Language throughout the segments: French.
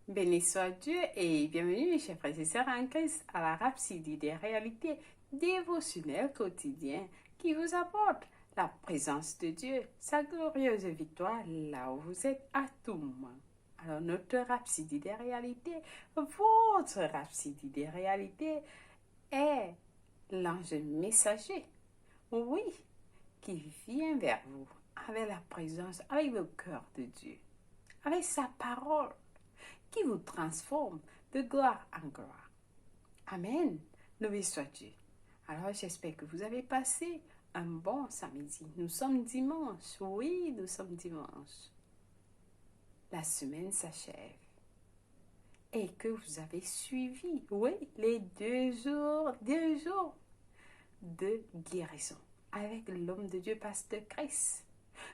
Béni soit Dieu et bienvenue, mes chers frères et sœurs en Christ, à la rhapsodie des réalités dévotionnelles quotidiennes qui vous apporte la présence de Dieu, sa glorieuse victoire là où vous êtes à tout moment. Alors, notre rhapsodie des réalités, votre rhapsodie des réalités est l'ange messager, oui, qui vient vers vous avec la présence, avec le cœur de Dieu, avec sa parole qui vous transforme de gloire en gloire. Amen. Loué soit Dieu. Alors j'espère que vous avez passé un bon samedi. Nous sommes dimanche. Oui, nous sommes dimanche. La semaine s'achève. Et que vous avez suivi, oui, les deux jours de guérison avec l'homme de Dieu, Pasteur Chris.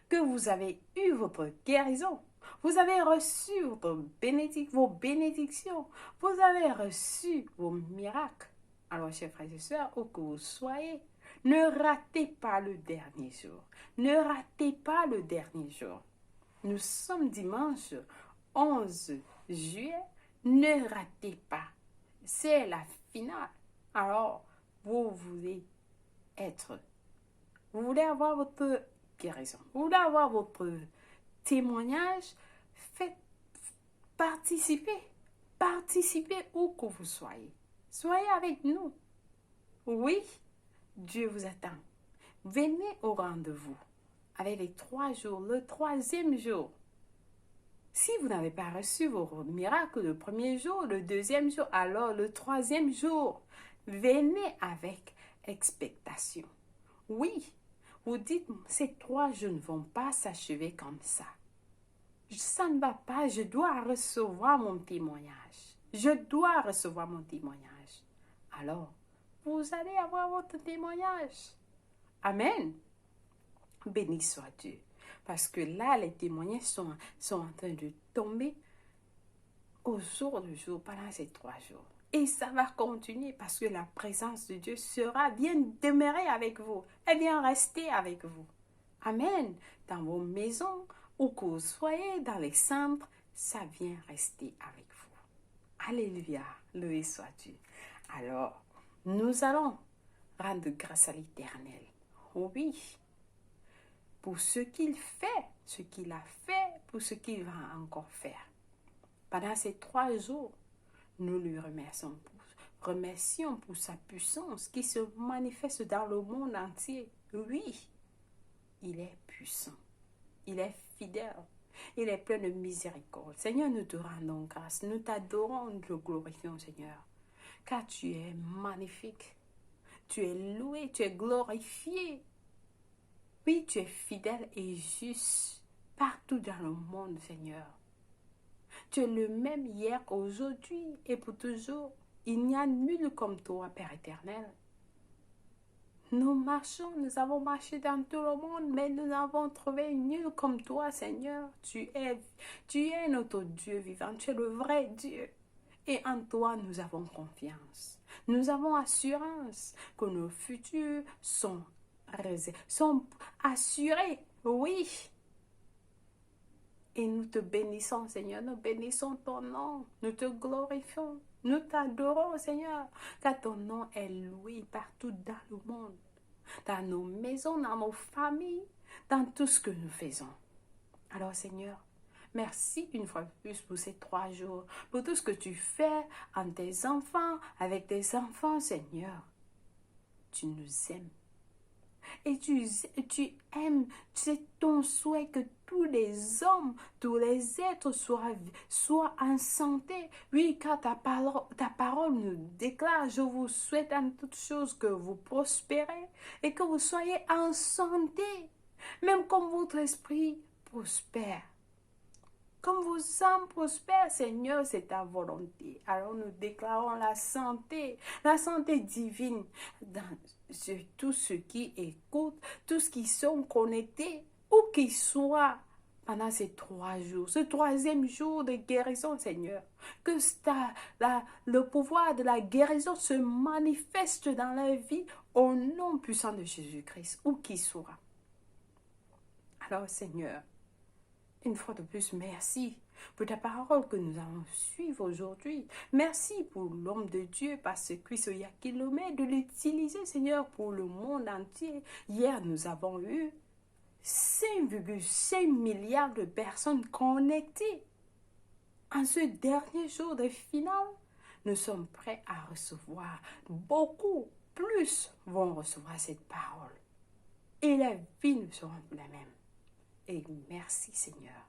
Que vous avez eu votre guérison. Vous avez reçu vos bénédictions. Vous avez reçu vos miracles. Alors, chers frères et sœurs, où que vous soyez, ne ratez pas le dernier jour. Ne ratez pas le dernier jour. Nous sommes dimanche 11 juillet. Ne ratez pas. C'est la finale. Alors, vous voulez être, vous voulez avoir votre guérison, vous voulez avoir votre témoignage, faites participer. Participez où que vous soyez. Soyez avec nous. Oui, Dieu vous attend. Venez au rendez-vous avec les 3 jours, le troisième jour. Si vous n'avez pas reçu vos miracles le premier jour, le deuxième jour, alors le troisième jour, venez avec expectation. Oui, vous dites, ces 3 jours ne vont pas s'achever comme ça. Ça ne va pas, je dois recevoir mon témoignage. Je dois recevoir mon témoignage. Alors, vous allez avoir votre témoignage. Amen. Béni soit Dieu. Parce que là, les témoignages sont en train de tomber au jour le jour pendant ces 3 jours. Et ça va continuer parce que la présence de Dieu vient demeurer avec vous. Elle vient rester avec vous. Amen. Dans vos maisons, où que vous soyez, dans les centres, ça vient rester avec vous. Alléluia. Loué soit Dieu. Alors, nous allons rendre grâce à l'Éternel. Oui. Pour ce qu'il fait, ce qu'il a fait, pour ce qu'il va encore faire. Pendant ces 3 jours, nous lui remercions pour sa puissance qui se manifeste dans le monde entier. Oui, il est puissant, il est fidèle, il est plein de miséricorde. Seigneur, nous te rendons grâce, nous t'adorons, nous te glorifions, Seigneur, car tu es magnifique, tu es loué, tu es glorifié. Oui, tu es fidèle et juste partout dans le monde, Seigneur. Tu es le même hier, aujourd'hui et pour toujours. Il n'y a nul comme toi, Père éternel. Nous avons marché dans tout le monde, mais nous n'avons trouvé nul comme toi, Seigneur. Tu es notre Dieu vivant, tu es le vrai Dieu. Et en toi, nous avons confiance. Nous avons assurance que nos futurs sont assurés. Oui. Et nous te bénissons, Seigneur. Nous bénissons ton nom. Nous te glorifions. Nous t'adorons, Seigneur. Car ton nom est loué partout dans le monde. Dans nos maisons, dans nos familles, dans tout ce que nous faisons. Alors, Seigneur, merci une fois de plus pour ces 3 jours. Pour tout ce que tu fais en tes enfants, avec tes enfants, Seigneur. Tu nous aimes. Et tu aimes, c'est ton souhait que tous les hommes, tous les êtres soient en santé. Oui, car ta parole nous déclare, je vous souhaite en toutes choses que vous prospérez et que vous soyez en santé, même comme votre esprit prospère. Comme vos âmes prospèrent, Seigneur, c'est ta volonté. Alors nous déclarons la santé divine sur tous ceux qui écoutent, tous ceux qui sont connectés, où qu'ils soient pendant ces 3 jours, ce troisième jour de guérison, Seigneur. Que le pouvoir de la guérison se manifeste dans la vie au nom puissant de Jésus-Christ, où qu'il soit. Alors, Seigneur, une fois de plus, merci. pour ta parole que nous allons suivre aujourd'hui. Merci pour l'homme de Dieu, parce que ce kilomètre de l'utiliser, Seigneur, pour le monde entier. Hier, nous avons eu 5,5 milliards de personnes connectées. En ce dernier jour de finale, nous sommes prêts à recevoir. Beaucoup plus vont recevoir cette parole. Et les vies ne seront plus les mêmes. Et merci Seigneur,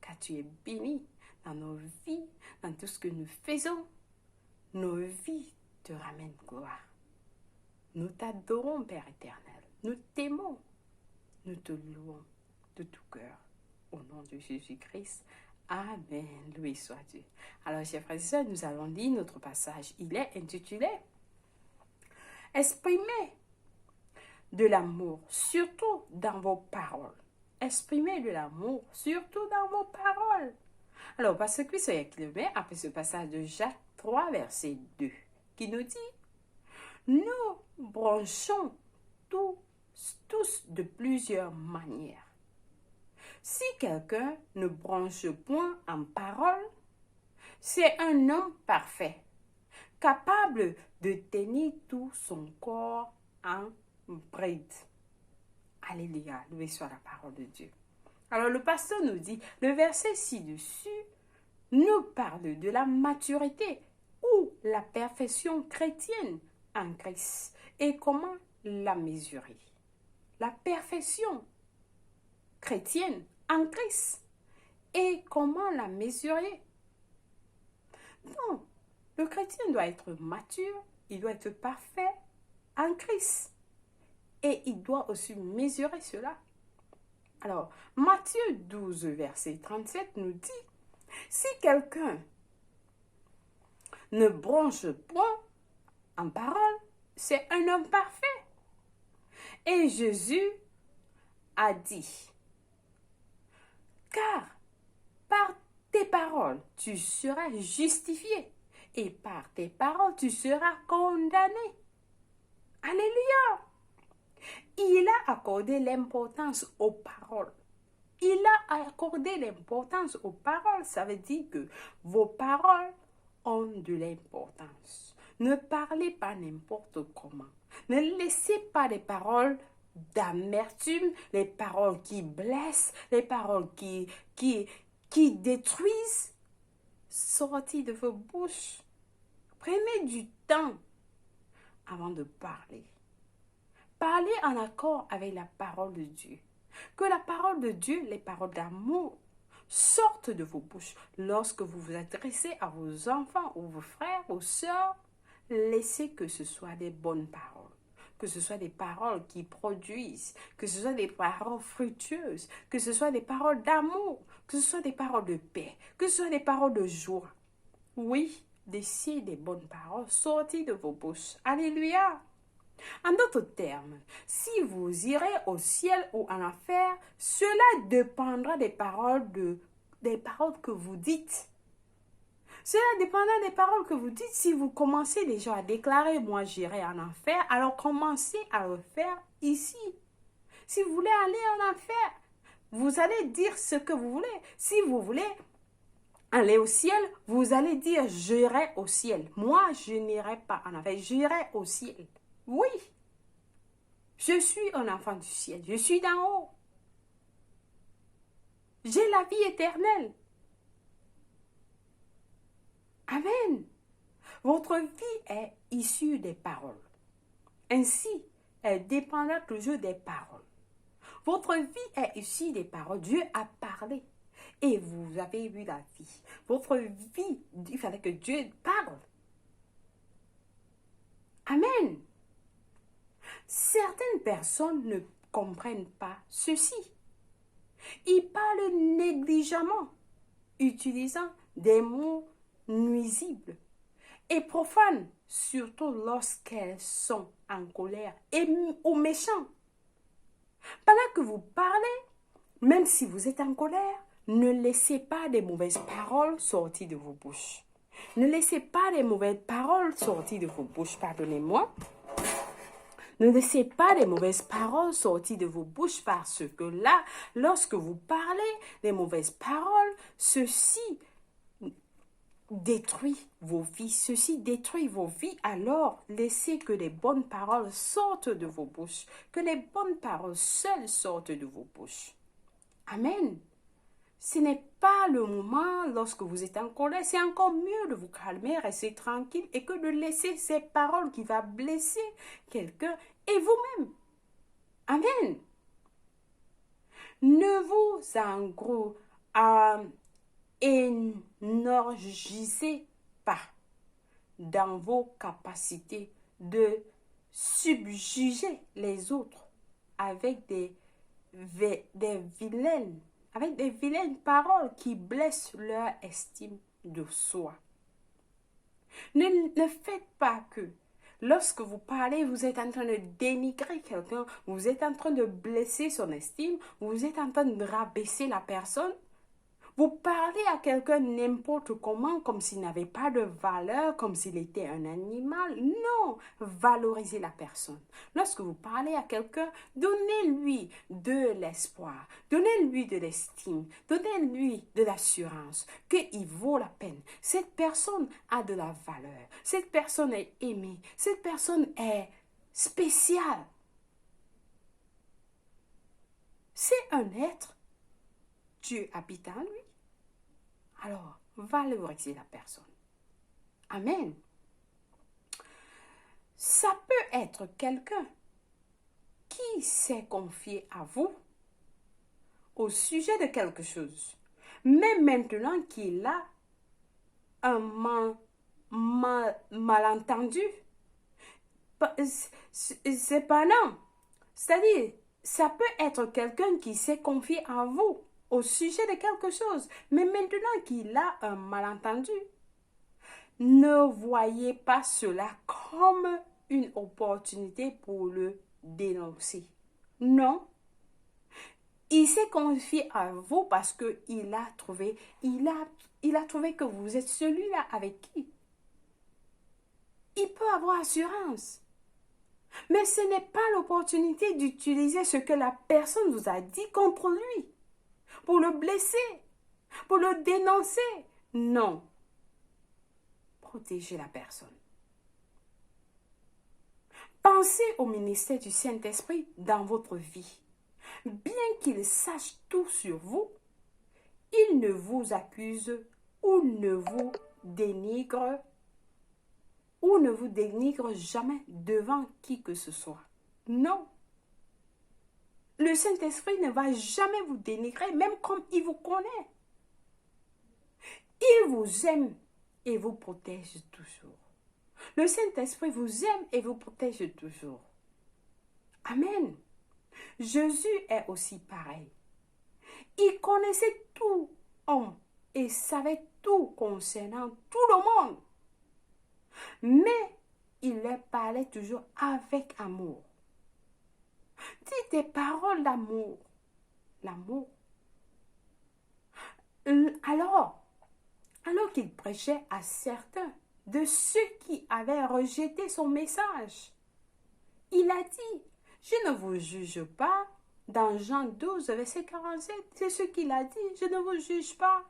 car tu es béni dans nos vies, dans tout ce que nous faisons. Nos vies te ramènent gloire. Nous t'adorons, Père éternel. Nous t'aimons. Nous te louons de tout cœur. Au nom de Jésus-Christ. Amen. Loué soit Dieu. Alors, chers frères et sœurs, nous allons lire notre passage. Il est intitulé « Exprimez de l'amour, surtout dans vos paroles. » Exprimez de l'amour, surtout dans vos paroles. Alors, parce que ce kilomètre, après ce passage de Jacques 3, verset 2, qui nous dit « Nous branchons tous de plusieurs manières. Si quelqu'un ne branche point en parole, c'est un homme parfait, capable de tenir tout son corps en bride. » Alléluia, loué soit la parole de Dieu. Alors le pasteur nous dit, le verset ci-dessus nous parle de la maturité ou la perfection chrétienne en Christ et comment la mesurer. La perfection chrétienne en Christ et comment la mesurer. Non, le chrétien doit être mature, il doit être parfait en Christ. Et il doit aussi mesurer cela. Alors, Matthieu 12, verset 37 nous dit, si quelqu'un ne bronche point en parole, c'est un homme parfait. Et Jésus a dit, car par tes paroles, tu seras justifié, et par tes paroles, tu seras condamné. Alléluia! Il a accordé l'importance aux paroles. Il a accordé l'importance aux paroles. Ça veut dire que vos paroles ont de l'importance. Ne parlez pas n'importe comment. Ne laissez pas les paroles d'amertume, les paroles qui blessent, les paroles qui détruisent sortir de vos bouches. Prenez du temps avant de parler. Parlez en accord avec la parole de Dieu. Que la parole de Dieu, les paroles d'amour, sortent de vos bouches. Lorsque vous vous adressez à vos enfants ou vos frères ou sœurs, laissez que ce soit des bonnes paroles. Que ce soit des paroles qui produisent, que ce soit des paroles fructueuses, que ce soit des paroles d'amour, que ce soit des paroles de paix, que ce soit des paroles de joie. Oui, laissez des bonnes paroles sortir de vos bouches. Alléluia! En d'autres termes, si vous irez au ciel ou en enfer, cela dépendra des paroles que vous dites. Cela dépendra des paroles que vous dites. Si vous commencez déjà à déclarer « moi j'irai en enfer », alors commencez à le faire ici. Si vous voulez aller en enfer, vous allez dire ce que vous voulez. Si vous voulez aller au ciel, vous allez dire « j'irai au ciel ». Moi, je n'irai pas en enfer, j'irai au ciel. Oui, je suis un enfant du ciel, je suis d'en haut. J'ai la vie éternelle. Amen. Votre vie est issue des paroles. Ainsi, elle dépendra toujours des paroles. Votre vie est issue des paroles. Dieu a parlé et vous avez eu la vie. Votre vie, il fallait que Dieu parle. Amen. Certaines personnes ne comprennent pas ceci. Ils parlent négligemment, utilisant des mots nuisibles et profanes, surtout lorsqu'elles sont en colère ou méchants. Pendant que vous parlez, même si vous êtes en colère, ne laissez pas des mauvaises paroles sortir de vos bouches. Ne laissez pas des mauvaises paroles sortir de vos bouches, pardonnez-moi. Ne laissez pas les mauvaises paroles sortir de vos bouches parce que là, lorsque vous parlez les mauvaises paroles, ceci détruit vos vies. Ceci détruit vos vies. Alors, laissez que les bonnes paroles sortent de vos bouches. Que les bonnes paroles seules sortent de vos bouches. Amen. Ce n'est pas le moment lorsque vous êtes en colère. C'est encore mieux de vous calmer, rester tranquille et que de laisser ces paroles qui vont blesser quelqu'un et vous-même. Amen. Ne vous énorgisez pas dans vos capacités de subjuger les autres avec des vilaines paroles qui blessent leur estime de soi. Ne faites pas que lorsque vous parlez, vous êtes en train de dénigrer quelqu'un, vous êtes en train de blesser son estime, vous êtes en train de rabaisser la personne. Vous parlez à quelqu'un n'importe comment, comme s'il n'avait pas de valeur, comme s'il était un animal. Non, valorisez la personne. Lorsque vous parlez à quelqu'un, donnez-lui de l'espoir, donnez-lui de l'estime, donnez-lui de l'assurance qu'il vaut la peine. Cette personne a de la valeur, cette personne est aimée, cette personne est spéciale. C'est un être. Dieu habite en lui. Alors, valorisez la personne. Amen. Ça peut être quelqu'un qui s'est confié à vous au sujet de quelque chose, mais maintenant qu'il a un malentendu, c'est pas non. C'est-à-dire, ça peut être quelqu'un qui s'est confié à vous au sujet de quelque chose, mais maintenant qu'il a un malentendu, ne voyez pas cela comme une opportunité pour le dénoncer. Non. Il s'est confié à vous parce qu'il a trouvé, il a trouvé que vous êtes celui-là avec qui il peut avoir assurance. Mais ce n'est pas l'opportunité d'utiliser ce que la personne vous a dit contre lui pour le blesser, pour le dénoncer. Non. Protégez la personne. Pensez au ministère du Saint-Esprit dans votre vie. Bien qu'il sache tout sur vous, il ne vous accuse ou ne vous dénigre jamais devant qui que ce soit. Non. Le Saint-Esprit ne va jamais vous dénigrer, même comme il vous connaît. Il vous aime et vous protège toujours. Le Saint-Esprit vous aime et vous protège toujours. Amen. Jésus est aussi pareil. Il connaissait tout homme et savait tout concernant tout le monde. Mais il leur parlait toujours avec amour. Dis des paroles d'amour. L'amour. Alors qu'il prêchait à certains de ceux qui avaient rejeté son message, il a dit, je ne vous juge pas. Dans Jean 12, verset 47, c'est ce qu'il a dit, je ne vous juge pas.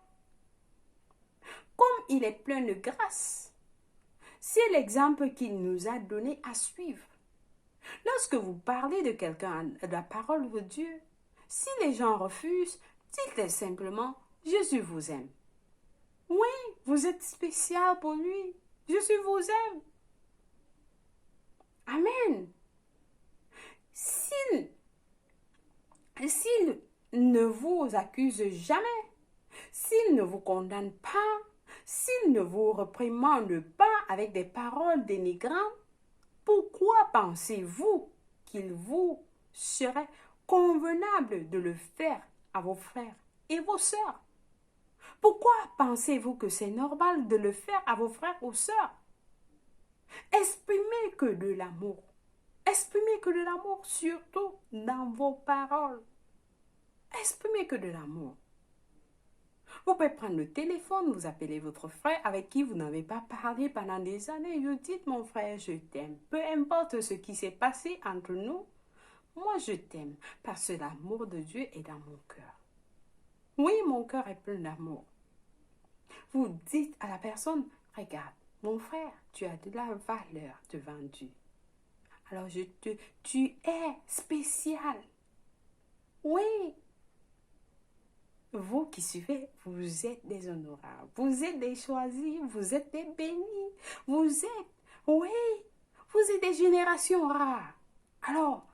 Comme il est plein de grâce, c'est l'exemple qu'il nous a donné à suivre. Lorsque vous parlez de quelqu'un, de la parole de Dieu, si les gens refusent, dites simplement, Jésus vous aime. Oui, vous êtes spécial pour lui. Jésus vous aime. Amen. S'il ne vous accuse jamais, s'il ne vous condamne pas, s'il ne vous réprimande pas avec des paroles dénigrantes, pourquoi pensez-vous qu'il vous serait convenable de le faire à vos frères et vos sœurs? Pourquoi pensez-vous que c'est normal de le faire à vos frères ou sœurs? Exprimez que de l'amour. Exprimez que de l'amour, surtout dans vos paroles. Exprimez que de l'amour. Vous pouvez prendre le téléphone, vous appelez votre frère avec qui vous n'avez pas parlé pendant des années. Vous dites, mon frère, je t'aime. Peu importe ce qui s'est passé entre nous, moi je t'aime parce que l'amour de Dieu est dans mon cœur. Oui, mon cœur est plein d'amour. Vous dites à la personne, regarde, mon frère, tu as de la valeur devant Dieu. Alors tu es spécial. Oui. Vous qui suivez, vous êtes des honorables, vous êtes des choisis, vous êtes des bénis, oui, vous êtes des générations rares. Alors,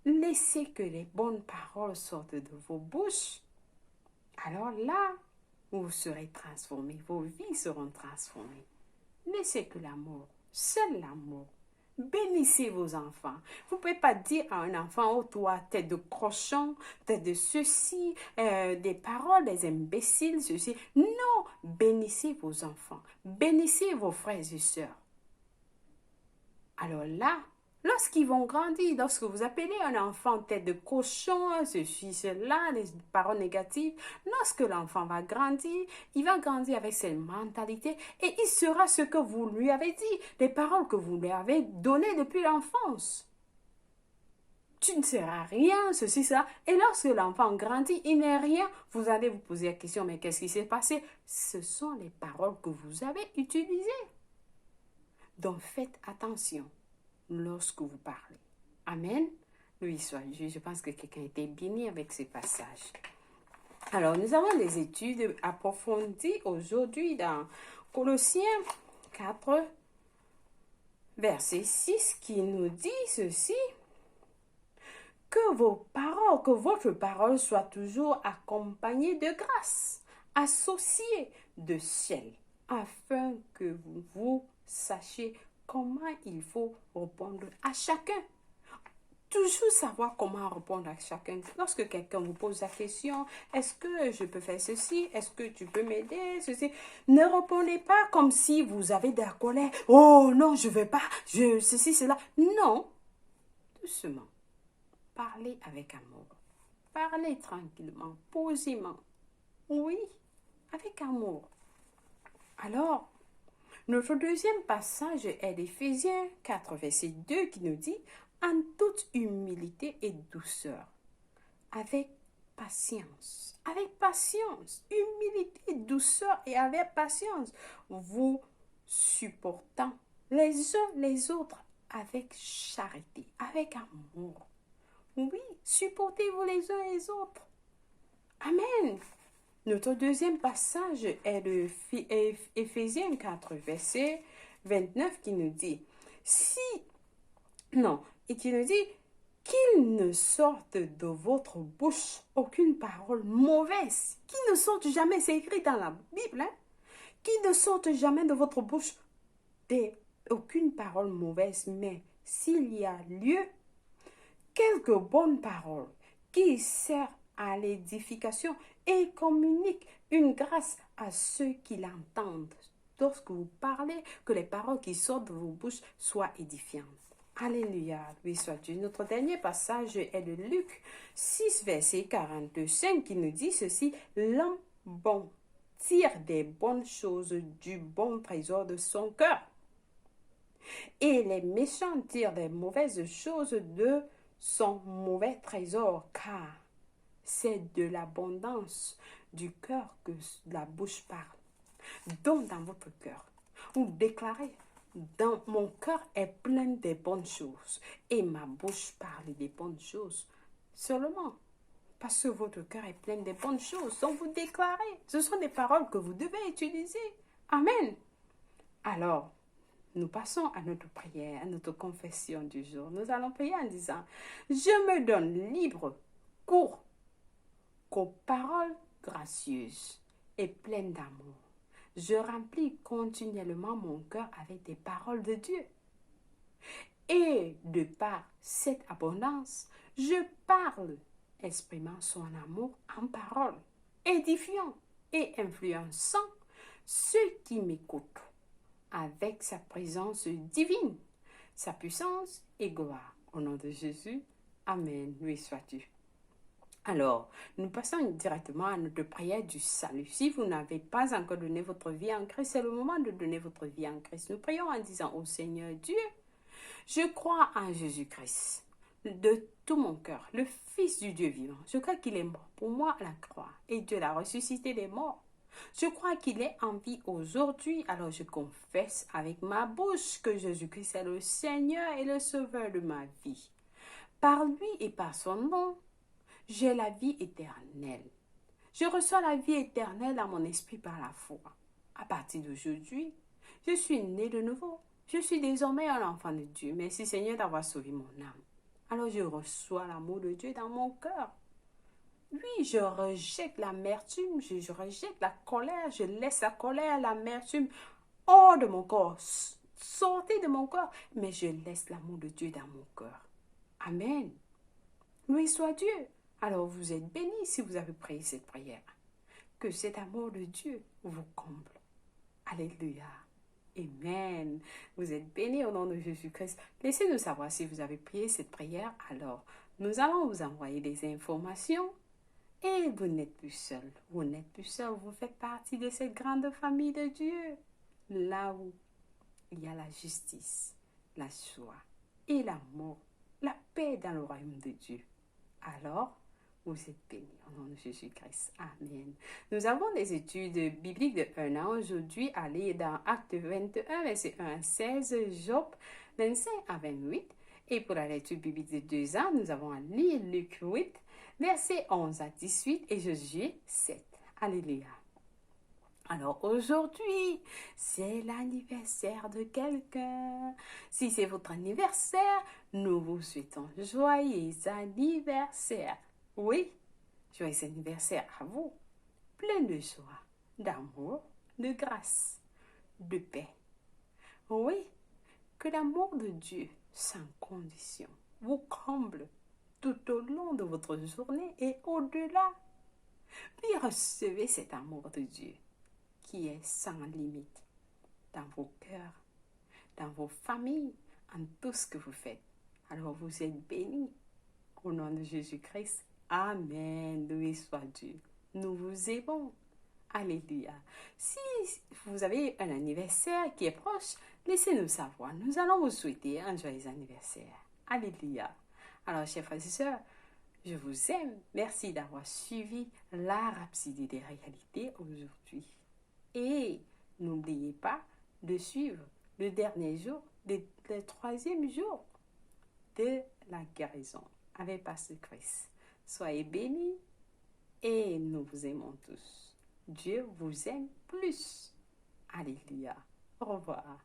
laissez que les bonnes paroles sortent de vos bouches. Alors là, vous serez transformés, vos vies seront transformées. Laissez que l'amour, seul l'amour, bénissez vos enfants. Vous ne pouvez pas dire à un enfant, oh toi, tête de cochon, tête de ceci, des paroles, des imbéciles, ceci. Non, bénissez vos enfants, bénissez vos frères et sœurs. Alors là, lorsqu'ils vont grandir, lorsque vous appelez un enfant tête de cochon, ceci, cela, des paroles négatives, lorsque l'enfant va grandir, il va grandir avec cette mentalité et il sera ce que vous lui avez dit, les paroles que vous lui avez données depuis l'enfance. Tu ne seras rien, ceci, ça. Et lorsque l'enfant grandit, il n'est rien, vous allez vous poser la question, mais qu'est-ce qui s'est passé? Ce sont les paroles que vous avez utilisées. Donc faites attention lorsque vous parlez. Amen. Lui soit Dieu. Je pense que quelqu'un était béni avec ces passages. Alors, nous avons des études approfondies aujourd'hui dans Colossiens 4, verset 6, qui nous dit ceci. Que votre parole soit toujours accompagnée de grâce, associée de ciel, afin que vous sachiez comment il faut répondre à chacun. Toujours savoir comment répondre à chacun. Lorsque quelqu'un vous pose la question, est-ce que je peux faire ceci? Est-ce que tu peux m'aider? Ceci. Ne répondez pas comme si vous avez de la colère. Oh non, je ne veux pas. Ceci, cela. Non. Doucement. Parlez avec amour. Parlez tranquillement, posément. Oui, avec amour. Alors, notre deuxième passage est d'Éphésiens 4, verset 2 qui nous dit « En toute humilité et douceur, avec patience, humilité, douceur et avec patience, vous supportant les uns les autres avec charité, avec amour. » Oui, supportez-vous les uns les autres. Amen. Notre deuxième passage est de Éphésiens 4, verset 29 qui nous dit, qu'il ne sorte de votre bouche aucune parole mauvaise, qui ne sorte jamais, c'est écrit dans la Bible, hein? Qui ne sorte jamais de votre bouche aucune parole mauvaise, mais s'il y a lieu, quelques bonnes paroles qui servent à l'édification et communiquent une grâce à ceux qui l'entendent. Lorsque vous parlez, que les paroles qui sortent de vos bouches soient édifiantes. Alléluia, lui soit Dieu. Notre dernier passage est de Luc 6, verset 45 qui nous dit ceci. L'homme bon tire des bonnes choses du bon trésor de son cœur. Et les méchants tirent des mauvaises choses de son mauvais trésor, car c'est de l'abondance du cœur que la bouche parle. Donc dans votre cœur, vous déclarez, dans mon cœur est plein de bonnes choses et ma bouche parle des bonnes choses seulement parce que votre cœur est plein de bonnes choses. Donc vous déclarez, ce sont des paroles que vous devez utiliser. Amen. Alors, nous passons à notre prière, à notre confession du jour. Nous allons prier en disant, je me donne libre, court, qu'aux paroles gracieuses et pleines d'amour. Je remplis continuellement mon cœur avec des paroles de Dieu. Et de par cette abondance, je parle, exprimant son amour en paroles, édifiant et influençant ceux qui m'écoutent avec sa présence divine, sa puissance et gloire. Au nom de Jésus, Amen. Lui sois-tu. Alors, nous passons directement à notre prière du salut. Si vous n'avez pas encore donné votre vie en Christ, c'est le moment de donner votre vie en Christ. Nous prions en disant au Seigneur Dieu, je crois en Jésus-Christ de tout mon cœur, le Fils du Dieu vivant. Je crois qu'il est mort pour moi à la croix et Dieu l'a ressuscité des morts. Je crois qu'il est en vie aujourd'hui, alors je confesse avec ma bouche que Jésus-Christ est le Seigneur et le Sauveur de ma vie. Par lui et par son nom, j'ai la vie éternelle. Je reçois la vie éternelle dans mon esprit par la foi. À partir d'aujourd'hui, je suis né de nouveau. Je suis désormais un enfant de Dieu. Merci Seigneur d'avoir sauvé mon âme. Alors je reçois l'amour de Dieu dans mon cœur. Oui, je rejette l'amertume, je rejette la colère, je laisse la colère, l'amertume hors de mon corps, sortez de mon corps, mais je laisse l'amour de Dieu dans mon cœur. Amen. Loué soit Dieu. Alors vous êtes bénis si vous avez prié cette prière. Que cet amour de Dieu vous comble. Alléluia. Amen. Vous êtes bénis au nom de Jésus-Christ. Laissez-nous savoir si vous avez prié cette prière. Alors, nous allons vous envoyer des informations. Et vous n'êtes plus seul. Vous n'êtes plus seul. Vous faites partie de cette grande famille de Dieu. Là où il y a la justice, la joie et l'amour, la paix dans le royaume de Dieu. Alors, vous êtes bénis au nom de Jésus-Christ. Amen. Nous avons des études bibliques de 1 an aujourd'hui. Allez dans Acte 21, verset 1 à 16, Job 25 à 28. Et pour la lecture biblique de 2 ans, nous avons à lire Luc 8, verset 11 à 18 et Josué 7. Alléluia. Alors aujourd'hui, c'est l'anniversaire de quelqu'un. Si c'est votre anniversaire, nous vous souhaitons joyeux anniversaire. Oui, joyeux anniversaire à vous. Plein de joie, d'amour, de grâce, de paix. Oui, que l'amour de Dieu, sans condition, vous comble tout au long de votre journée et au-delà. Puis recevez cet amour de Dieu qui est sans limite dans vos cœurs, dans vos familles, en tout ce que vous faites. Alors vous êtes bénis. Au nom de Jésus-Christ. Amen. Loué soit Dieu. Nous vous aimons. Alléluia. Si vous avez un anniversaire qui est proche, laissez-nous savoir. Nous allons vous souhaiter un joyeux anniversaire. Alléluia. Alors, chers frères et sœurs, je vous aime. Merci d'avoir suivi la Rhapsodie des réalités aujourd'hui. Et n'oubliez pas de suivre le dernier jour, le troisième jour de la guérison avec Pasteur Chris. Soyez bénis et nous vous aimons tous. Dieu vous aime plus. Alléluia. Au revoir.